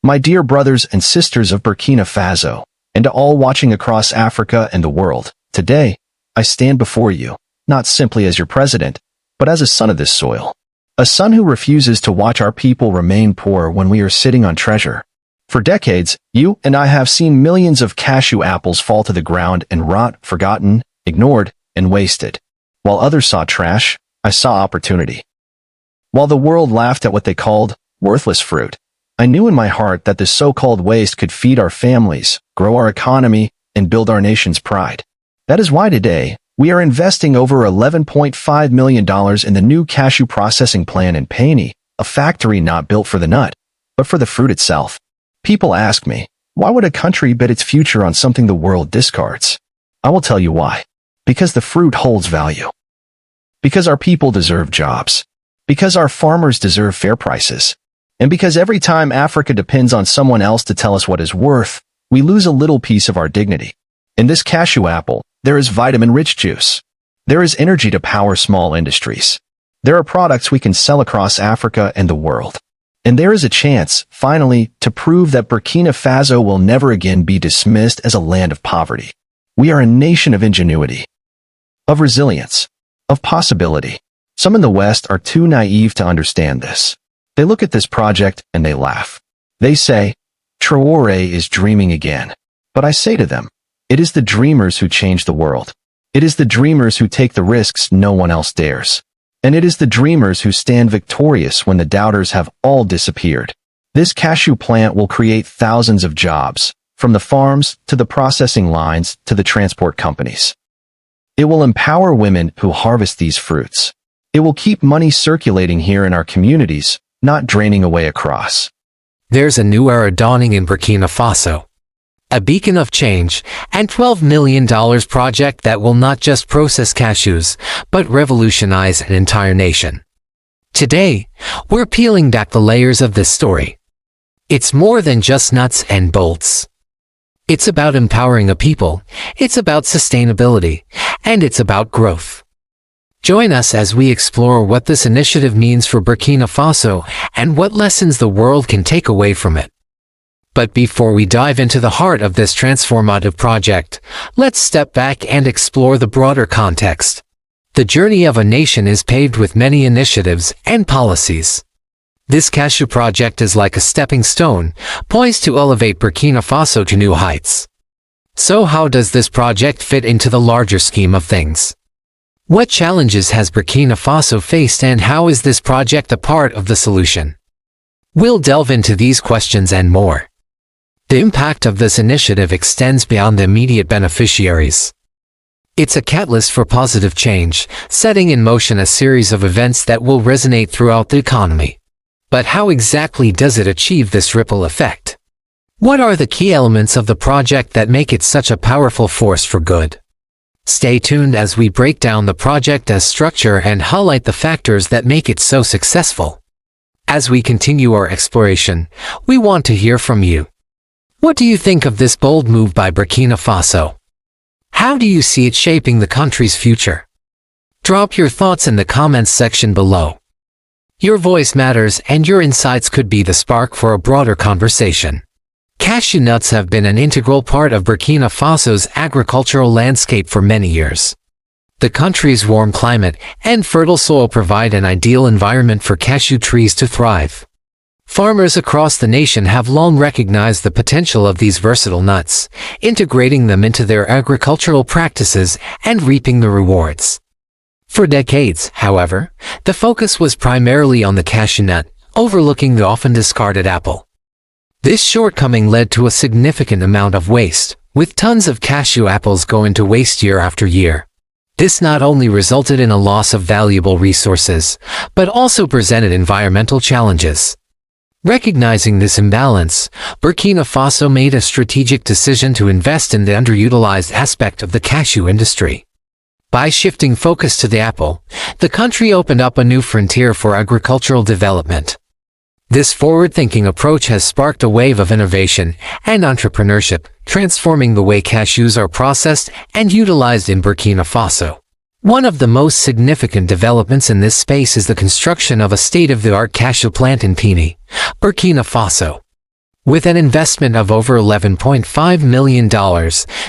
My dear brothers and sisters of Burkina Faso, and to all watching across Africa and the world, today, I stand before you, not simply as your president, but as a son of this soil. A son who refuses to watch our people remain poor when we are sitting on treasure. For decades, you and I have seen millions of cashew apples fall to the ground and rot, forgotten, ignored, and wasted. While others saw trash, I saw opportunity. While the world laughed at what they called worthless fruit, I knew in my heart that this so-called waste could feed our families, grow our economy, and build our nation's pride. That is why today, we are investing over $11.5 million in the new cashew processing plant in Paine, a factory not built for the nut, but for the fruit itself. People ask me, why would a country bet its future on something the world discards? I will tell you why. Because the fruit holds value. Because our people deserve jobs. Because our farmers deserve fair prices. And because every time Africa depends on someone else to tell us what is worth, we lose a little piece of our dignity. In this cashew apple, there is vitamin-rich juice. There is energy to power small industries. There are products we can sell across Africa and the world. And there is a chance, finally, to prove that Burkina Faso will never again be dismissed as a land of poverty. We are a nation of ingenuity, of resilience, of possibility. Some in the West are too naive to understand this. They look at this project and they laugh. They say, Traoré is dreaming again. But I say to them, it is the dreamers who change the world. It is the dreamers who take the risks no one else dares. And it is the dreamers who stand victorious when the doubters have all disappeared. This cashew plant will create thousands of jobs, from the farms to the processing lines to the transport companies. It will empower women who harvest these fruits. It will keep money circulating here in our communities, not draining away across. There's a new era dawning in Burkina Faso. A beacon of change, and $12 million project that will not just process cashews, but revolutionize an entire nation. Today, we're peeling back the layers of this story. It's more than just nuts and bolts. It's about empowering a people, it's about sustainability, and it's about growth. Join us as we explore what this initiative means for Burkina Faso and what lessons the world can take away from it. But before we dive into the heart of this transformative project, let's step back and explore the broader context. The journey of a nation is paved with many initiatives and policies. This cashew project is like a stepping stone, poised to elevate Burkina Faso to new heights. So how does this project fit into the larger scheme of things? What challenges has Burkina Faso faced and how is this project a part of the solution? We'll delve into these questions and more. The impact of this initiative extends beyond the immediate beneficiaries. It's a catalyst for positive change, setting in motion a series of events that will resonate throughout the economy. But how exactly does it achieve this ripple effect? What are the key elements of the project that make it such a powerful force for good? Stay tuned as we break down the project as structure and highlight the factors that make it so successful. As we continue our exploration, we want to hear from you. What do you think of this bold move by Burkina Faso? How do you see it shaping the country's future? Drop your thoughts in the comments section below. Your voice matters and your insights could be the spark for a broader conversation. Cashew nuts have been an integral part of Burkina Faso's agricultural landscape for many years. The country's warm climate and fertile soil provide an ideal environment for cashew trees to thrive. Farmers across the nation have long recognized the potential of these versatile nuts, integrating them into their agricultural practices and reaping the rewards. For decades, however, the focus was primarily on the cashew nut, overlooking the often discarded apple. This shortcoming led to a significant amount of waste, with tons of cashew apples going to waste year after year. This not only resulted in a loss of valuable resources, but also presented environmental challenges. Recognizing this imbalance, Burkina Faso made a strategic decision to invest in the underutilized aspect of the cashew industry. By shifting focus to the apple, the country opened up a new frontier for agricultural development. This forward-thinking approach has sparked a wave of innovation and entrepreneurship, transforming the way cashews are processed and utilized in Burkina Faso. One of the most significant developments in this space is the construction of a state-of-the-art cashew plant in Paine, Burkina Faso. With an investment of over $11.5 million,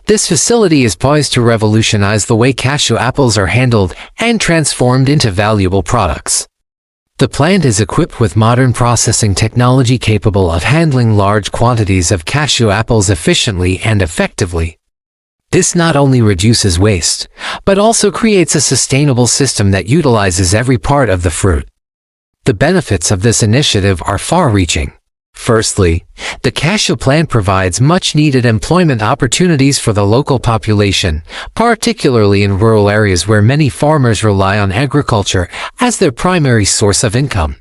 this facility is poised to revolutionize the way cashew apples are handled and transformed into valuable products. The plant is equipped with modern processing technology capable of handling large quantities of cashew apples efficiently and effectively. This not only reduces waste, but also creates a sustainable system that utilizes every part of the fruit. The benefits of this initiative are far-reaching. Firstly, the cashew plant provides much-needed employment opportunities for the local population, particularly in rural areas where many farmers rely on agriculture as their primary source of income.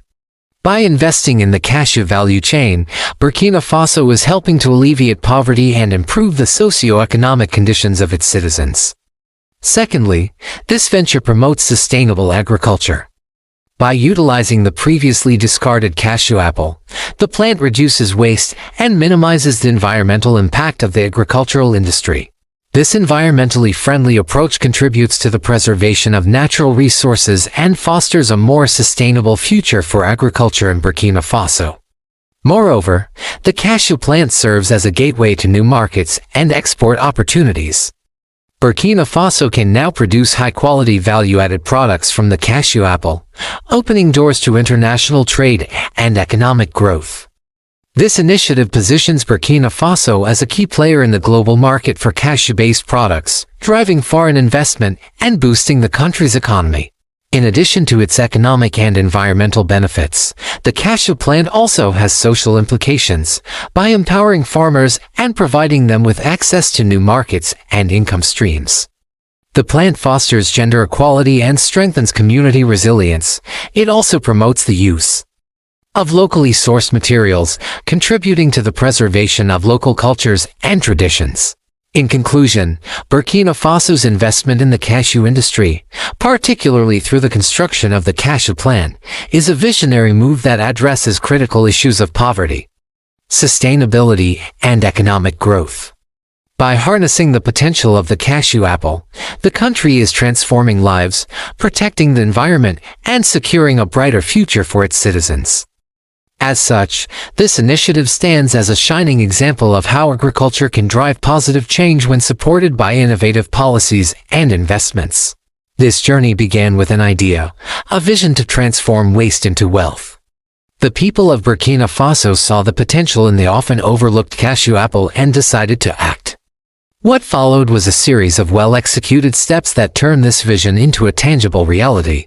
By investing in the cashew value chain, Burkina Faso is helping to alleviate poverty and improve the socio-economic conditions of its citizens. Secondly, this venture promotes sustainable agriculture. By utilizing the previously discarded cashew apple, the plant reduces waste and minimizes the environmental impact of the agricultural industry. This environmentally friendly approach contributes to the preservation of natural resources and fosters a more sustainable future for agriculture in Burkina Faso. Moreover, the cashew plant serves as a gateway to new markets and export opportunities. Burkina Faso can now produce high-quality value-added products from the cashew apple, opening doors to international trade and economic growth. This initiative positions Burkina Faso as a key player in the global market for cashew-based products, driving foreign investment and boosting the country's economy. In addition to its economic and environmental benefits, the cashew plant also has social implications by empowering farmers and providing them with access to new markets and income streams. The plant fosters gender equality and strengthens community resilience. It also promotes the use of locally sourced materials, contributing to the preservation of local cultures and traditions. In conclusion, Burkina Faso's investment in the cashew industry, particularly through the construction of the cashew plant, is a visionary move that addresses critical issues of poverty, sustainability, and economic growth. By harnessing the potential of the cashew apple, the country is transforming lives, protecting the environment, and securing a brighter future for its citizens. As such, this initiative stands as a shining example of how agriculture can drive positive change when supported by innovative policies and investments. This journey began with an idea, a vision to transform waste into wealth. The people of Burkina Faso saw the potential in the often overlooked cashew apple and decided to act. What followed was a series of well-executed steps that turned this vision into a tangible reality.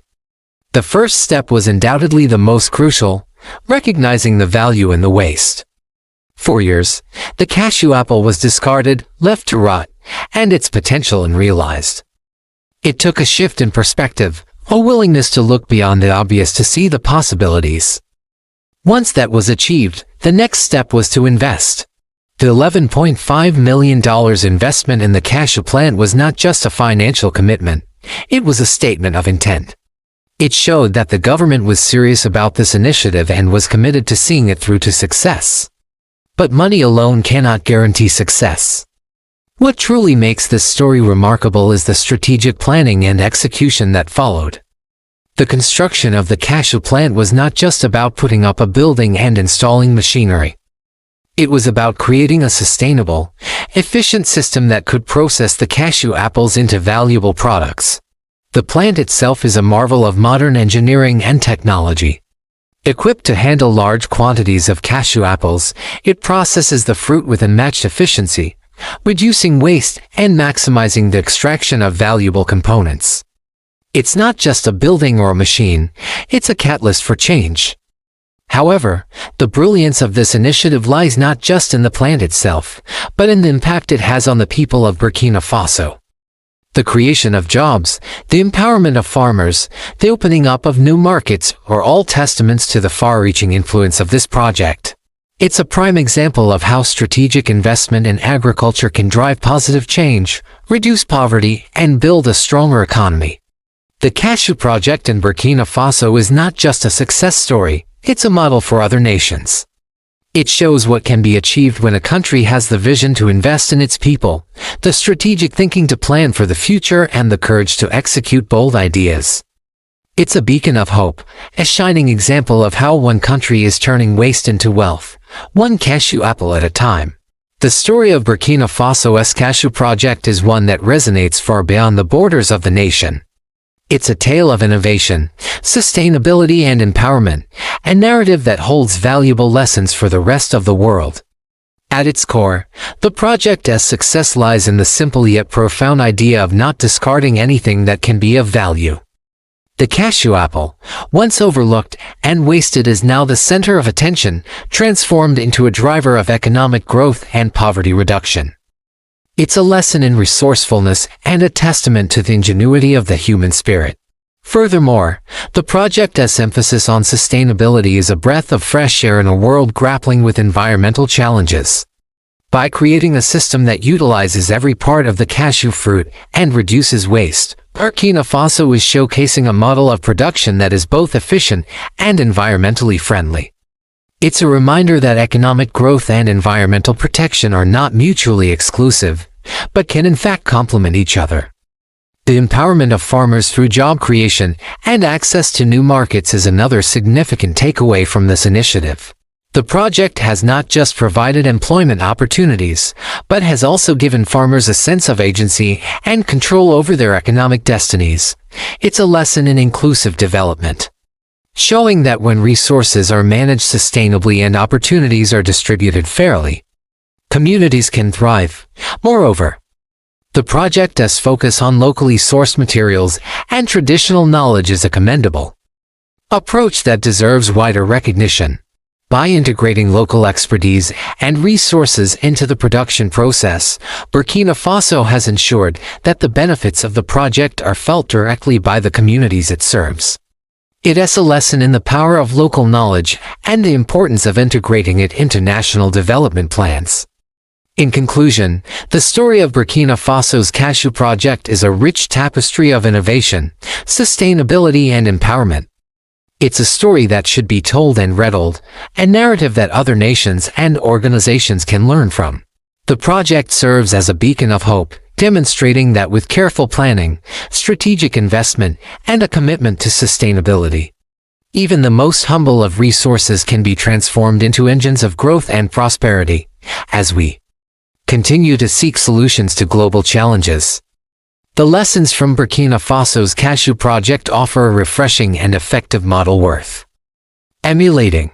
The first step was undoubtedly the most crucial, recognizing the value in the waste. For years, the cashew apple was discarded, left to rot, and its potential unrealized. It took a shift in perspective, a willingness to look beyond the obvious to see the possibilities. Once that was achieved, the next step was to invest. The $11.5 million investment in the cashew plant was not just a financial commitment, it was a statement of intent. It showed that the government was serious about this initiative and was committed to seeing it through to success. But money alone cannot guarantee success. What truly makes this story remarkable is the strategic planning and execution that followed. The construction of the cashew plant was not just about putting up a building and installing machinery. It was about creating a sustainable, efficient system that could process the cashew apples into valuable products. The plant itself is a marvel of modern engineering and technology. Equipped to handle large quantities of cashew apples, it processes the fruit with unmatched efficiency, reducing waste and maximizing the extraction of valuable components. It's not just a building or a machine, it's a catalyst for change. However, the brilliance of this initiative lies not just in the plant itself, but in the impact it has on the people of Burkina Faso. The creation of jobs, the empowerment of farmers, the opening up of new markets are all testaments to the far-reaching influence of this project. It's a prime example of how strategic investment in agriculture can drive positive change, reduce poverty, and build a stronger economy. The Cashew project in Burkina Faso is not just a success story, it's a model for other nations. It shows what can be achieved when a country has the vision to invest in its people, the strategic thinking to plan for the future, and the courage to execute bold ideas. It's a beacon of hope, a shining example of how one country is turning waste into wealth, one cashew apple at a time. The story of Burkina Faso's cashew project is one that resonates far beyond the borders of the nation. It's a tale of innovation, sustainability and empowerment, a narrative that holds valuable lessons for the rest of the world. At its core, the project's success lies in the simple yet profound idea of not discarding anything that can be of value. The cashew apple, once overlooked and wasted, is now the center of attention, transformed into a driver of economic growth and poverty reduction. It's a lesson in resourcefulness and a testament to the ingenuity of the human spirit. Furthermore, the project's emphasis on sustainability is a breath of fresh air in a world grappling with environmental challenges. By creating a system that utilizes every part of the cashew fruit and reduces waste, Burkina Faso is showcasing a model of production that is both efficient and environmentally friendly. It's a reminder that economic growth and environmental protection are not mutually exclusive, but can in fact complement each other. The empowerment of farmers through job creation and access to new markets is another significant takeaway from this initiative. The project has not just provided employment opportunities, but has also given farmers a sense of agency and control over their economic destinies. It's a lesson in inclusive development, showing that when resources are managed sustainably and opportunities are distributed fairly, communities can thrive. Moreover, the project's focus on locally sourced materials and traditional knowledge is a commendable approach that deserves wider recognition. By integrating local expertise and resources into the production process, Burkina Faso has ensured that the benefits of the project are felt directly by the communities it serves. It is a lesson in the power of local knowledge and the importance of integrating it into national development plans. In conclusion, the story of Burkina Faso's cashew project is a rich tapestry of innovation, sustainability and empowerment. It's a story that should be told and retold, a narrative that other nations and organizations can learn from. The project serves as a beacon of hope, demonstrating that with careful planning, strategic investment, and a commitment to sustainability, even the most humble of resources can be transformed into engines of growth and prosperity. As we continue to seek solutions to global challenges, the lessons from Burkina Faso's cashew project offer a refreshing and effective model worth emulating.